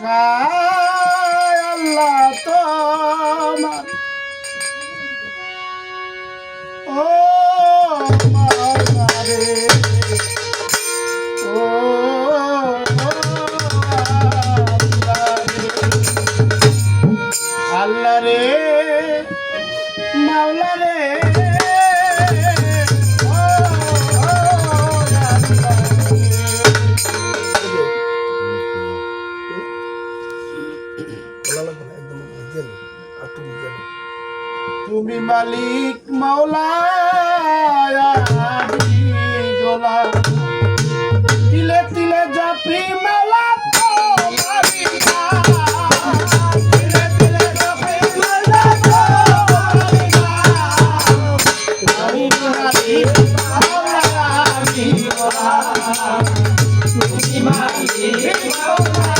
আশায় আল্লাহ তোমার ও মাওলা রে ও আল্লাহ রে মাওলা রে তুমি মালিক মাওলা ডোলা তিলে তিলে জাপি মাওলা তোমারি তিলে তিলে জাপি মাওলা তোমারি তুমি মালিক মাওলা ডোলা তুমি মালিক মাওলা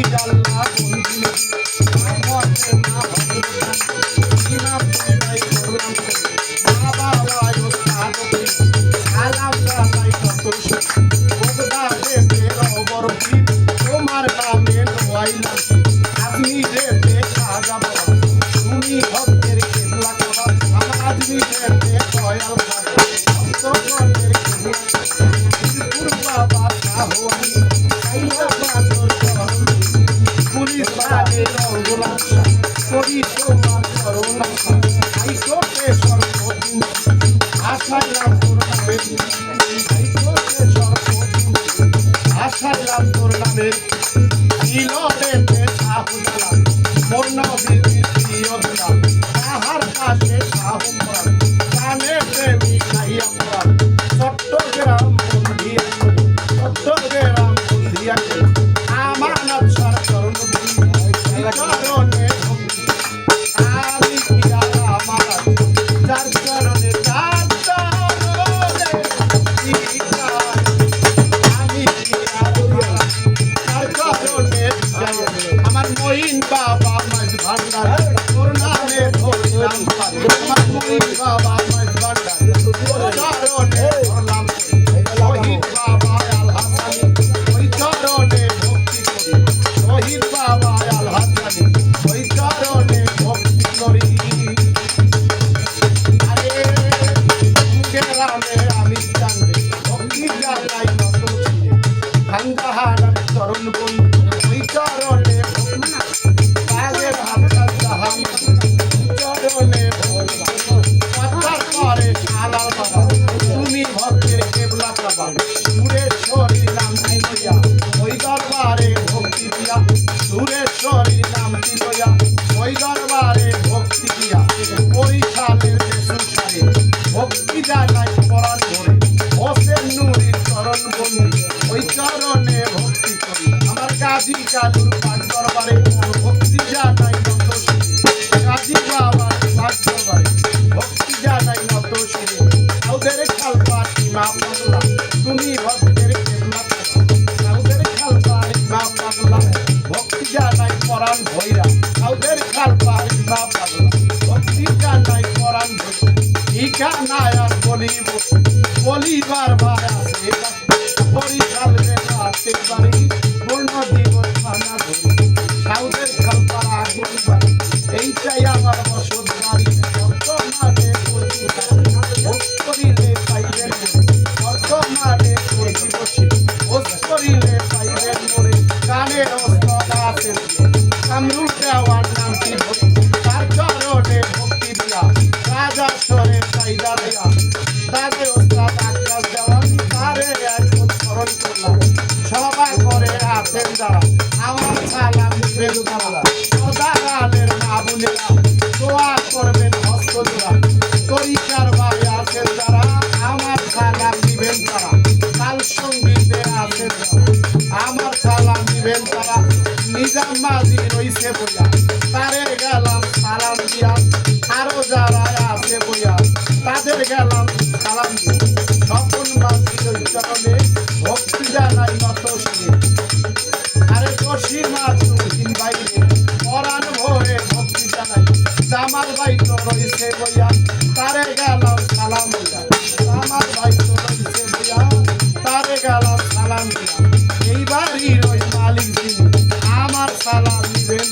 আল্লাহ বন্দি আমাদের না হবে ইমাম নাই করলাম মা বাবা ওস্তাদ সালাম জানাই কত বগদা রে রবর তোমার নামে নোয়াইলাম আজমি রে দেখা যাব তুমি ভক্তের কেবলা কবা আমার আজমি রে দয়াল বাবা ভক্তগণের কেবলা বাবা কাহওয়ানি আইলা বাদর পুলিশ বাদে রঙ্গলা করি তোমার করুণা আই কোটে সর্বদিন আশাইলাম তোর নামে আই কোটে সর্বদিন আশাইলাম তোর নামে ইলরেতে সাহুদালা মোর নবীর প্রিয় দিলা তাহার পাশে সাহুমরা কানে প্রেমী খাইয়া পড়া চট্টগ্রাম বন্ধিয়া চট্টগ্রাম বন্ধিয়া আমানত সরকার কারণে আমি কি আর আমার যার কারণে আমি কি আর আমার মহিন বাবা মাঝ ভান্ডার তোর নামে ধরলাম আমার মহিন বাবা মাঝ ভান্ডার তোর কারণে ধরলাম শহীদ বাবা আল হাসানি ওই কারণে ভক্তি করি শহীদ বাবা আল হাসানি ওই কারণে ভক্তি করি আরে গ্রামে আমি জানবে ভক্তি জানাই নত ছিলে ভাঙ্গাহারার চরণ বন্ধু ওই কারণে কাজের হাতটার জাহান চরণে পাতার পরে আলাল বাবা তুমি ভক্তের কেবলা বাবা সুরেশ্বরীর নামটি লইয়া ওই দরবারে ভক্তি দিয়া সুরেশ্বরীর নামটি লইয়া ওই দরবারে ভক্তি দিয়া বরিশালের বেসুসারে ভক্তি জানাই পরাণ ধরে হোসেন নুরির চরণ বন্ধু ওই চরণে ভক্তি করি আমার গাজী কালুর পাঠ দরবারে ভক্তি জানাই নত শিরে গাজী বাবার পাঠ দরবারে ভক্তি জানাই নত শিরে ওদের খালপাটি মা পাগলা তুমি ভক্তের কেবলা ওদের খালপাটি মা পাগলা ভক্তি জানাই পরাণ ভৈরা ওদের খালপাটি মা পাগলা ভক্তি জানাই পরাণ ভৈরা ঠিকানায় আর বলিবার ভাই আছে বরিশাল রেলাতে বাড়ি পূর্ণ দিবস থানা ধরি সাউদের খালপাড়া আগুন বাড়ি এইটাই আমার বসত বাড়ি বর্তমানে করিলে পাইবেন বর্তমানে করি বসে ওস করিলে পাইবেন মরে কানে অস্তর আছে কামরুল দেওয়ার নামটি তার চরণে ভক্তি দিয়া রাজা সরে চাইদা দেয়া তাদের ওস্তাদ আকাশ দেওয়ান তারে একজন স্মরণ করলাম সভা করে আছেন যারা আমার সালাম দিবেন তারা সদাগালের মা বোনেরা দোয়া করবেন হস্ত জোড়া তরিকার ভাই আছেন যারা আমার সালাম দিবেন তারা কাল সঙ্গীতে আছেন যারা আমার সালাম দিবেন তারা নিজাম মাঝি রইছে বইয়া তারে গেলাম সালাম দিয়া আরো যারা আছে বইয়া তাদের গেলাম সালাম দিয়া স্বপন মাঝি ওই চরণে ভক্তি জানাই নত শিরে আরে কশির মাতুহিন বাইরে পরাণ ভরে ভক্তি জানাই জামাল ভাই তো রইছে বইয়া তারে গেলাম সালাম দিয়া জামাল ভাই তো রইছে বইয়া তারে গেলাম সালাম দিয়া এই বাড়ির ওই মালিক যিনি আমার সালাম দিবেন